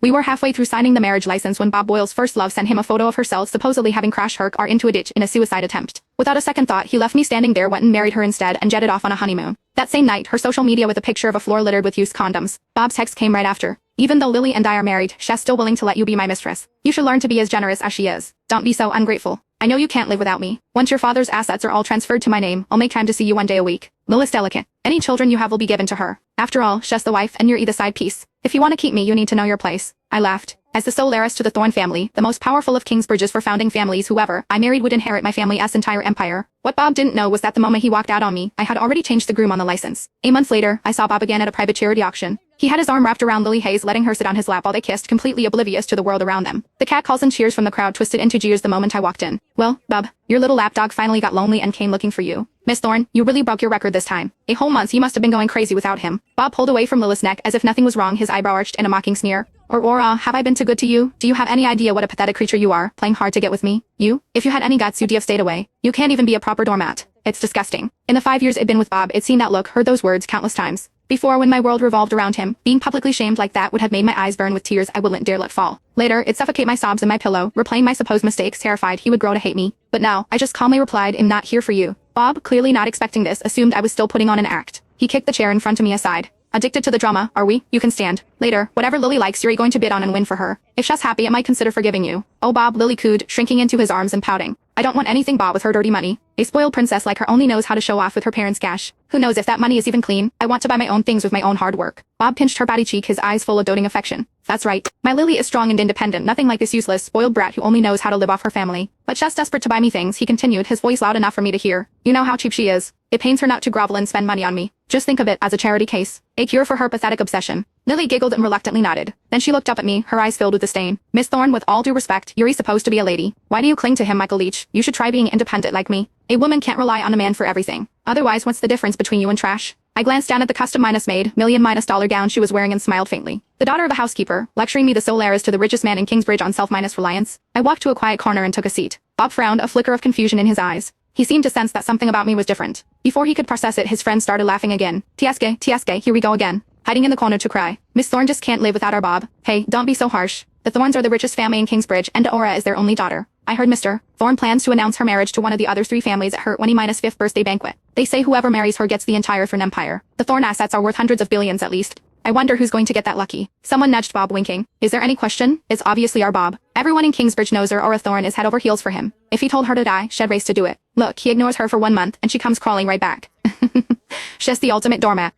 We were halfway through signing the marriage license when Bob Boyle's first love sent him a photo of herself supposedly having crashed her car into a ditch in a suicide attempt. Without a second thought, he left me standing there, went and married her instead, and jetted off on a honeymoon. That same night, her social media with a picture of a floor littered with used condoms. Bob's text came right after. Even though Lily and I are married, she's still willing to let you be my mistress. You should learn to be as generous as she is. Don't be so ungrateful. I know you can't live without me. Once your father's assets are all transferred to my name, I'll make time to see you 1 day a week. Lily's delicate. Any children you have will be given to her. After all, she's the wife and you're the side piece. If you want to keep me, you need to know your place. I laughed. As the sole heiress to the Thorne family, the most powerful of Kingsbridge's for founding families, whoever I married would inherit my family's entire empire. What Bob didn't know was that the moment he walked out on me, I had already changed the groom on the license. A month later, I saw Bob again at a private charity auction. He had his arm wrapped around Lily Hayes, letting her sit on his lap while they kissed, completely oblivious to the world around them. The catcalls and cheers from the crowd twisted into jeers the moment I walked in. Well, Bob, your little lapdog finally got lonely and came looking for you. Miss Thorne, you really broke your record this time. A whole month you must have been going crazy without him. Bob pulled away from Lily's neck as if nothing was wrong, his eyebrow arched in a mocking sneer. Have I been too good to you? Do you have any idea what a pathetic creature you are, playing hard to get with me? You? If you had any guts, you'd have stayed away. You can't even be a proper doormat. It's disgusting. In the 5 years I'd been with Bob, I'd seen that look, heard those words countless times. Before, when my world revolved around him, being publicly shamed like that would have made my eyes burn with tears I wouldn't dare let fall. Later, it'd suffocate my sobs in my pillow, replaying my supposed mistakes, terrified he would grow to hate me. But now, I just calmly replied, I'm not here for you. Bob, clearly not expecting this, assumed I was still putting on an act. He kicked the chair in front of me aside. Addicted to the drama, are we? You can stand. Later, whatever Lily likes you're going to bid on and win for her. If she's happy I might consider forgiving you. Oh Bob, Lily cooed, shrinking into his arms and pouting. I don't want anything Bob with her dirty money. A spoiled princess like her only knows how to show off with her parents' cash. Who knows if that money is even clean? I want to buy my own things with my own hard work. Bob pinched her body cheek, his eyes full of doting affection. That's right. My Lily is strong and independent, nothing like this useless, spoiled brat who only knows how to live off her family. But she's desperate to buy me things, he continued, his voice loud enough for me to hear. You know how cheap she is. It pains her not to grovel and spend money on me. Just think of it as a charity case. A cure for her pathetic obsession. Lily giggled and reluctantly nodded. Then she looked up at me, her eyes filled with disdain. Miss Thorne, with all due respect, you're supposed to be a lady. Why do you cling to him, Michael Leach? You should try being independent like me. A woman can't rely on a man for everything. Otherwise, what's the difference between you and trash? I glanced down at the custom-made, million-dollar gown she was wearing and smiled faintly. The daughter of a housekeeper, lecturing me the sole heiress to the richest man in Kingsbridge on self-reliance. I walked to a quiet corner and took a seat. Bob frowned, a flicker of confusion in his eyes. He seemed to sense that something about me was different. Before he could process it, his friend started laughing again. Tieske, here we go again. Hiding in the corner to cry. Miss Thorne just can't live without our Bob. Hey, don't be so harsh. The Thornes are the richest family in Kingsbridge, and Aura is their only daughter. I heard Mr. Thorne plans to announce her marriage to one of the other 3 families at her 20-5th birthday banquet. They say whoever marries her gets the entire Thorne empire. The Thorne assets are worth hundreds of billions at least. I wonder who's going to get that lucky. Someone nudged Bob, winking. Is there any question? It's obviously our Bob. Everyone in Kingsbridge knows her Aura Thorne is head over heels for him. If he told her to die, she'd race to do it. Look, he ignores her for 1 month, and she comes crawling right back. She's the ultimate doormat.